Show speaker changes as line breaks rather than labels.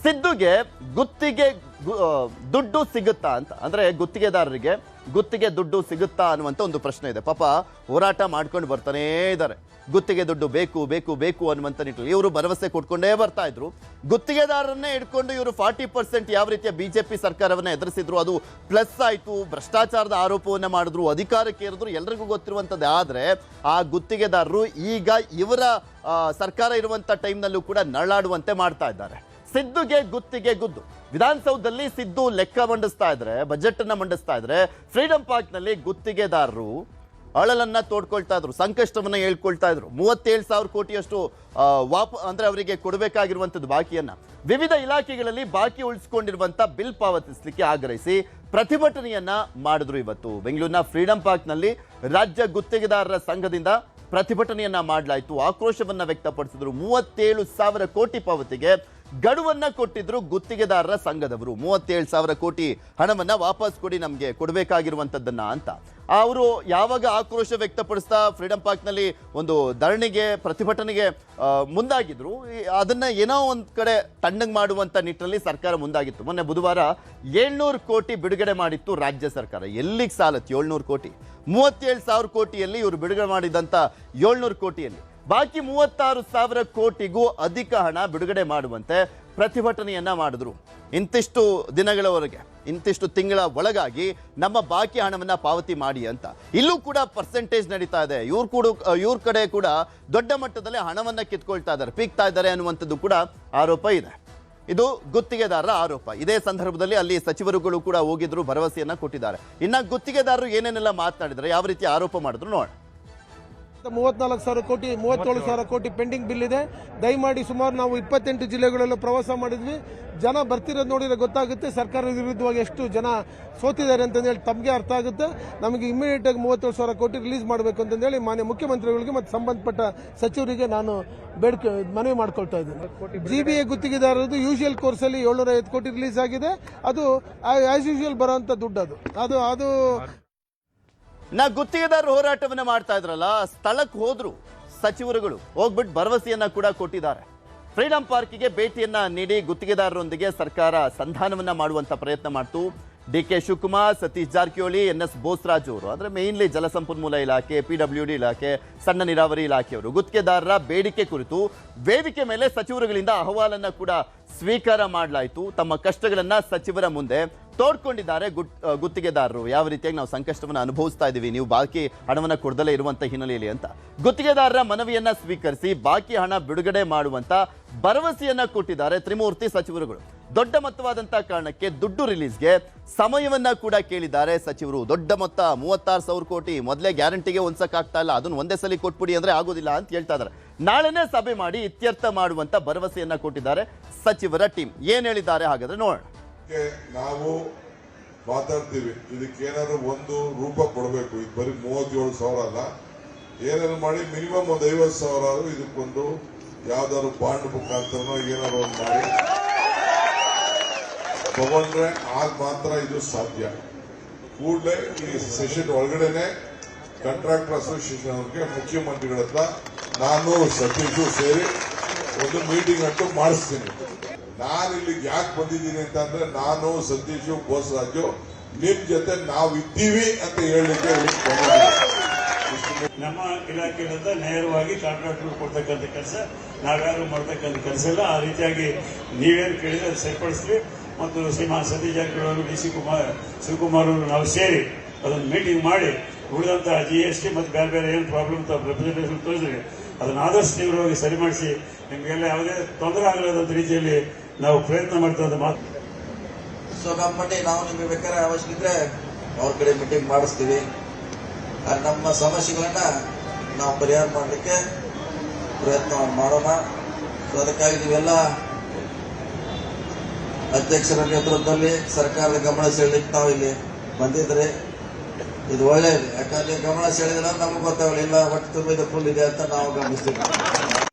ಸಿದ್ದುಗೆ ಗುತ್ತಿಗೆ ದುಡ್ಡು ಸಿಗುತ್ತಾ ಅಂತ, ಅಂದ್ರೆ ಗುತ್ತಿಗೆದಾರರಿಗೆ ಗುತ್ತಿಗೆ ದುಡ್ಡು ಸಿಗುತ್ತಾ ಅನ್ನುವಂಥ ಒಂದು ಪ್ರಶ್ನೆ ಇದೆ. ಪಾಪ ಹೋರಾಟ ಮಾಡ್ಕೊಂಡು ಬರ್ತಾನೇ ಇದ್ದಾರೆ. ಗುತ್ತಿಗೆ ದುಡ್ಡು ಬೇಕು ಬೇಕು ಬೇಕು ಅನ್ನುವಂಥ ನಿಟ್ಟಿನಲ್ಲಿ ಇವರು ಭರವಸೆ ಕೊಟ್ಕೊಂಡೇ ಬರ್ತಾ ಇದ್ರು. ಗುತ್ತಿಗೆದಾರರನ್ನೇ ಇಟ್ಕೊಂಡು ಇವರು 40% ಯಾವ ರೀತಿಯ ಬಿಜೆಪಿ ಸರ್ಕಾರವನ್ನ ಎದುರಿಸಿದ್ರು, ಅದು ಪ್ಲಸ್ ಆಯ್ತು. ಭ್ರಷ್ಟಾಚಾರದ ಆರೋಪವನ್ನ ಮಾಡಿದ್ರು, ಅಧಿಕಾರಕ್ಕೆ ಏರಿದ್ರು, ಎಲ್ರಿಗೂ ಗೊತ್ತಿರುವಂಥದ್ದು. ಆದ್ರೆ ಆ ಗುತ್ತಿಗೆದಾರರು ಈಗ ಇವರ ಸರ್ಕಾರ ಇರುವಂತ ಟೈಮ್ನಲ್ಲೂ ಕೂಡ ನರಳಾಡುವಂತೆ ಮಾಡ್ತಾ ಇದ್ದಾರೆ. ಸಿದ್ದುಗೆ ಗುತ್ತಿಗೆ ಗುದ್ದು. ವಿಧಾನಸೌಧದಲ್ಲಿ ಸಿದ್ದು ಲೆಕ್ಕ ಮಂಡಿಸ್ತಾ ಇದ್ರೆ, ಬಜೆಟ್ ಅನ್ನ ಮಂಡಿಸ್ತಾ ಇದ್ರೆ, ಫ್ರೀಡಂ ಪಾರ್ಕ್ ನಲ್ಲಿ ಗುತ್ತಿಗೆದಾರರು ಅಳಲನ್ನ ತೋಡ್ಕೊಳ್ತಾ ಇದ್ರು, ಸಂಕಷ್ಟವನ್ನ ಹೇಳ್ಕೊಳ್ತಾ ಇದ್ರು. 37,000 ಕೋಟಿಯಷ್ಟು ಅಂದ್ರೆ ಅವರಿಗೆ ಕೊಡಬೇಕಾಗಿರುವಂತದ್ದು ಬಾಕಿಯನ್ನ ವಿವಿಧ ಇಲಾಖೆಗಳಲ್ಲಿ ಬಾಕಿ ಉಳಿಸಿಕೊಂಡಿರುವಂತ ಬಿಲ್ ಪಾವತಿಸಲಿಕ್ಕೆ ಆಗ್ರಹಿಸಿ ಪ್ರತಿಭಟನೆಯನ್ನ ಮಾಡಿದ್ರು. ಇವತ್ತು ಬೆಂಗಳೂರಿನ ಫ್ರೀಡಂ ಪಾರ್ಕ್ ನಲ್ಲಿ ರಾಜ್ಯ ಗುತ್ತಿಗೆದಾರರ ಸಂಘದಿಂದ ಪ್ರತಿಭಟನೆಯನ್ನ ಮಾಡಲಾಯಿತು. ಆಕ್ರೋಶವನ್ನ ವ್ಯಕ್ತಪಡಿಸಿದ್ರು. 37,000 ಕೋಟಿ ಪಾವತಿಗೆ ಗಡುವನ್ನ ಕೊಟ್ಟಿದ್ರು ಗುತ್ತಿಗೆದಾರರ ಸಂಘದವರು. 37,000 ಕೋಟಿ ಹಣವನ್ನ ವಾಪಸ್ ಕೊಡಿ, ನಮಗೆ ಕೊಡಬೇಕಾಗಿರುವಂತದ್ದನ್ನ ಅಂತ ಅವರು ಯಾವಾಗ ಆಕ್ರೋಶ ವ್ಯಕ್ತಪಡಿಸ್ತಾ ಫ್ರೀಡಂ ಪಾರ್ಕ್ ನಲ್ಲಿ ಒಂದು ಧರಣಿಗೆ ಪ್ರತಿಭಟನೆಗೆ ಮುಂದಾಗಿದ್ರು. ಅದನ್ನ ಏನೋ ಒಂದ್ ಕಡೆ ತಣ್ಣಗೆ ಮಾಡುವಂತ ನಿಟ್ಟಿನಲ್ಲಿ ಸರ್ಕಾರ ಮುಂದಾಗಿತ್ತು. ಮೊನ್ನೆ ಬುಧವಾರ 700 ಕೋಟಿ ಬಿಡುಗಡೆ ಮಾಡಿತ್ತು ರಾಜ್ಯ ಸರ್ಕಾರ. ಎಲ್ಲಿಗೆ ಸಾಲತ್ತು 700 ಕೋಟಿ? 37,000 ಕೋಟಿಯಲ್ಲಿ ಇವರು ಬಿಡುಗಡೆ ಮಾಡಿದಂತ 700 ಕೋಟಿಯಲ್ಲಿ ಬಾಕಿ 36,000 ಕೋಟಿಗೂ ಅಧಿಕ ಹಣ ಬಿಡುಗಡೆ ಮಾಡುವಂತೆ ಪ್ರತಿಭಟನೆಯನ್ನ ಮಾಡಿದ್ರು. ಇಂತಿಷ್ಟು ದಿನಗಳವರೆಗೆ, ಇಂತಿಷ್ಟು ತಿಂಗಳ ಒಳಗಾಗಿ ನಮ್ಮ ಬಾಕಿ ಹಣವನ್ನ ಪಾವತಿ ಮಾಡಿ ಅಂತ. ಇಲ್ಲೂ ಕೂಡ ಪರ್ಸೆಂಟೇಜ್ ನಡೀತಾ ಇದೆ. ಇವ್ರ ಕಡೆ ಕೂಡ ದೊಡ್ಡ ಮಟ್ಟದಲ್ಲಿ ಹಣವನ್ನ ಕಿತ್ಕೊಳ್ತಾ ಇದ್ದಾರೆ, ಪೀಕ್ತಾ ಇದ್ದಾರೆ ಅನ್ನುವಂಥದ್ದು ಕೂಡ ಆರೋಪ ಇದೆ. ಇದು ಗುತ್ತಿಗೆದಾರರ ಆರೋಪ. ಇದೇ ಸಂದರ್ಭದಲ್ಲಿ ಅಲ್ಲಿ ಸಚಿವರುಗಳು ಕೂಡ ಹೋಗಿದ್ರು, ಭರವಸೆಯನ್ನ ಕೊಟ್ಟಿದ್ದಾರೆ. ಇನ್ನ ಗುತ್ತಿಗೆದಾರರು ಏನೇನೆಲ್ಲ ಮಾತನಾಡಿದ್ರೆ, ಯಾವ ರೀತಿ ಆರೋಪ ಮಾಡಿದ್ರು ನೋಡೋಣ.
34,000 ಕೋಟಿ 37,000 ಕೋಟಿ ಪೆಂಡಿಂಗ್ ಬಿಲ್ ಇದೆ. ದಯಮಾಡಿ ಸುಮಾರು ನಾವು 28 ಜಿಲ್ಲೆಗಳಲ್ಲೂ ಪ್ರವಾಸ ಮಾಡಿದ್ವಿ. ಜನ ಬರ್ತಿರೋದು ನೋಡಿದ್ರೆ ಗೊತ್ತಾಗುತ್ತೆ ಸರ್ಕಾರದ ವಿರುದ್ಧವಾಗಿ ಎಷ್ಟು ಜನ ಸೋತಿದ್ದಾರೆ ಅಂತಂದೇಳಿ ತಮಗೆ ಅರ್ಥ ಆಗುತ್ತೆ. ನಮಗೆ ಇಮಿಡಿಯೇಟ್ ಆಗಿ 37,000 ಕೋಟಿ ರಿಲೀಸ್ ಮಾಡಬೇಕು ಅಂತಂದೇಳಿ ಮಾನ್ಯ ಮುಖ್ಯಮಂತ್ರಿಗಳಿಗೆ ಮತ್ತು ಸಂಬಂಧಪಟ್ಟ ಸಚಿವರಿಗೆ ನಾನು ಮನವಿ ಮಾಡ್ಕೊಳ್ತಾ ಇದ್ದೀನಿ. GBA ಗುತ್ತಿಗೆದಾರರದು ಯೂಶುವಲ್ ಕೋರ್ಸಲ್ಲಿ 750 ಕೋಟಿ ರಿಲೀಸ್ ಆಗಿದೆ. ಅದು ಆಸ್ ಯೂಶುವಲ್ ಬರೋಂಥ ದುಡ್ಡು. ಅದು
ಗುತ್ತಿಗೆದಾರರು ಹೋರಾಟವನ್ನ ಮಾಡ್ತಾ ಇದ್ರಲ್ಲ, ಸ್ಥಳಕ್ಕೆ ಹೋದ್ರು ಸಚಿವರುಗಳು, ಹೋಗ್ಬಿಟ್ಟು ಭರವಸೆಯನ್ನ ಕೂಡ ಕೊಟ್ಟಿದ್ದಾರೆ. ಫ್ರೀಡಂ ಪಾರ್ಕಿಗೆ ಭೇಟಿಯನ್ನ ನೀಡಿ ಗುತ್ತಿಗೆದಾರರೊಂದಿಗೆ ಸರ್ಕಾರ ಸಂಧಾನವನ್ನ ಮಾಡುವಂತ ಪ್ರಯತ್ನ ಮಾಡ್ತು. DK ಶಿವಕುಮಾರ್, ಸತೀಶ್ ಜಾರಕಿಹೊಳಿ, NS ಬೋಸರಾಜ್ ಅವರು, ಅಂದ್ರೆ ಮೇನ್ಲಿ ಜಲಸಂಪನ್ಮೂಲ ಇಲಾಖೆ, PWD ಇಲಾಖೆ, ಸಣ್ಣ ನೀರಾವರಿ ಇಲಾಖೆಯವರು ಗುತ್ತಿಗೆದಾರರ ಬೇಡಿಕೆ ಕುರಿತು ವೇದಿಕೆ ಮೇಲೆ ಸಚಿವರುಗಳಿಂದ ಅಹವಾಲನ್ನ ಕೂಡ ಸ್ವೀಕಾರ ಮಾಡಲಾಯಿತು. ತಮ್ಮ ಕಷ್ಟಗಳನ್ನ ಸಚಿವರ ಮುಂದೆ ತೋಡ್ಕೊಂಡಿದ್ದಾರೆ ಗುತ್ತಿಗೆದಾರರು. ಯಾವ ರೀತಿಯಾಗಿ ನಾವು ಸಂಕಷ್ಟವನ್ನು ಅನುಭವಿಸ್ತಾ ಇದ್ದೀವಿ, ನೀವು ಬಾಕಿ ಹಣವನ್ನ ಕೊಡದಲೇ ಇರುವಂತ ಹಿನ್ನೆಲೆಯಲ್ಲಿ ಅಂತ ಗುತ್ತಿಗೆದಾರರ ಮನವಿಯನ್ನ ಸ್ವೀಕರಿಸಿ ಬಾಕಿ ಹಣ ಬಿಡುಗಡೆ ಮಾಡುವಂತ ಭರವಸೆಯನ್ನ ಕೊಟ್ಟಿದ್ದಾರೆ ತ್ರಿಮೂರ್ತಿ ಸಚಿವರುಗಳು. ದೊಡ್ಡ ಮೊತ್ತವಾದಂತಹ ಕಾರಣಕ್ಕೆ ದುಡ್ಡು ರಿಲೀಸ್ಗೆ ಸಮಯವನ್ನ ಕೂಡ ಕೇಳಿದ್ದಾರೆ ಸಚಿವರು. ದೊಡ್ಡ ಮೊತ್ತ 36,000 ಕೋಟಿ ಮೊದಲೇ ಗ್ಯಾರಂಟಿಗೆ ಹೊಂದಕ್ಕಾಗ್ತಾ ಇಲ್ಲ, ಅದನ್ನು ಒಂದೇ ಸಲ ಕೊಟ್ಬಿಡಿ ಅಂದ್ರೆ ಆಗೋದಿಲ್ಲ ಅಂತ ಹೇಳ್ತಾ ಇದ್ದಾರೆ. ನಾಳೆನೇ ಸಭೆ ಮಾಡಿ ಇತ್ಯರ್ಥ ಮಾಡುವಂತ ಭರವಸೆಯನ್ನ ಕೊಟ್ಟಿದ್ದಾರೆ ಸಚಿವರ ಟೀಮ್. ಏನ್ ಹೇಳಿದ್ದಾರೆ ಹಾಗಾದ್ರೆ ನೋಡೋಣ.
ನಾವು ಮಾತಾಡ್ತೀವಿ, ಇದಕ್ಕೇನಾದ್ರು ಒಂದು ರೂಪ ಕೊಡಬೇಕು. ಇದು ಬರೀ 37,000 ಅಲ್ಲ, ಏನಾದ್ರು ಮಾಡಿ ಮಿನಿಮಮ್ ಒಂದು 50,000 ಇದಕ್ಕೊಂದು ಯಾವ್ದಾದ್ರು ಬಾಂಡ್ ಮುಖಾಂತರ ಏನಾದ್ರು ಒಂದು ಮಾಡಿ ತಗೊಂಡ್ರೆ ಆಗ ಮಾತ್ರ ಇದು ಸಾಧ್ಯ. ಕೂಡಲೇ ಈ ಸೆಷನ್ ಒಳಗಡೆನೆ ಕಾಂಟ್ರಾಕ್ಟರ್ ಅಸೋಸಿಯೇಷನ್ ಅವ್ರಿಗೆ ಮುಖ್ಯಮಂತ್ರಿಗಳ ಹತ್ರ ನಾನು ಸತೀಶು ಸೇರಿ ಒಂದು ಮೀಟಿಂಗ್ ಅಂತೂ ಮಾಡಿಸ್ತೀನಿ. ನಾನು ಇಲ್ಲಿಗೆ ಯಾಕೆ ಬಂದಿದ್ದೀನಿ ಅಂತಂದ್ರೆ, ನಾನು ಸತೀಶು ಬೋಸರಾಜು ನಿಮ್ ಜೊತೆ ನಾವು ಇದ್ದೀವಿ ಅಂತ ಹೇಳಲಿಕ್ಕೆ
ನಮ್ಮ ಇಲಾಖೆಯಿಂದ ನೇರವಾಗಿ ಕಾಂಟ್ರಾಕ್ಟರ್ ಕೊಡ್ತಕ್ಕಂಥ ಕೆಲಸ ನಾವ್ಯಾರು ಮಾಡ್ತಕ್ಕಂಥ ಕೆಲಸ ಇಲ್ಲ. ಆ ರೀತಿಯಾಗಿ ನೀವೇನು ಕೇಳಿದ್ರೆ ಅದು ಸರಿಪಡಿಸ್ತೀವಿ. ಮತ್ತು ಶ್ರೀಮಾನ್ ಸತೀಶ್ ಜಾರಕಿಹೊಳಿ ಅವರು, DC ಶಿವಕುಮಾರ್ ಅವರು ನಾವು ಸೇರಿ ಅದನ್ನು ಮೀಟಿಂಗ್ ಮಾಡಿ ಉಳಿದಂತ GST ಮತ್ತು ಬೇರೆ ಬೇರೆ ಏನು ಪ್ರಾಬ್ಲಮ್ ರೆಪ್ರೆಸೆಂಟೇಷನ್ ತೋರಿಸಿದ್ರೆ ಅದನ್ನು ಆದಷ್ಟು ತೀವ್ರವಾಗಿ ಸರಿ ಮಾಡಿಸಿ ನಿಮಗೆಲ್ಲ ಯಾವುದೇ ತೊಂದರೆ ಆಗಲಾದಂತ ರೀತಿಯಲ್ಲಿ ನಾವು ಪ್ರಯತ್ನ ಮಾಡ್ತಾ ಮಾತು.
ಸೊ ನಮ್ಮ ಮಟ್ಟಿಗೆ ನಾವು ನಿಮಗೆ ಬೇಕಾದ್ರೆ ಅವಶ್ಯಕ ಇದ್ರೆ ಅವ್ರ ಕಡೆ ಮೀಟಿಂಗ್ ಮಾಡಿಸ್ತೀವಿ. ನಮ್ಮ ಸಮಸ್ಯೆಗಳನ್ನ ನಾವು ಪರಿಹಾರ ಮಾಡಲಿಕ್ಕೆ ಪ್ರಯತ್ನ ಮಾಡೋಣ. ಸೊ ಅದಕ್ಕಾಗಿ ನೀವೆಲ್ಲ ಅಧ್ಯಕ್ಷರ ನೇತೃತ್ವದಲ್ಲಿ ಸರ್ಕಾರದ ಗಮನ ಸೆಳೆಯಲಿಕ್ಕೆ ನಾವು ಇಲ್ಲಿ ಬಂದಿದ್ರೆ ಇದು ಒಳ್ಳೆಯದು. ಯಾಕಂದ್ರೆ ಗಮನ ಸೆಳೆದ್ರೆ ನಮ್ಗೆ ಗೊತ್ತಾಗಲಿಲ್ಲ, ಒಟ್ಟು ತುಂಬಿದ ಫುಲ್ ಇದೆ ಅಂತ ನಾವು ಗಮನಿಸ್ತೀವಿ.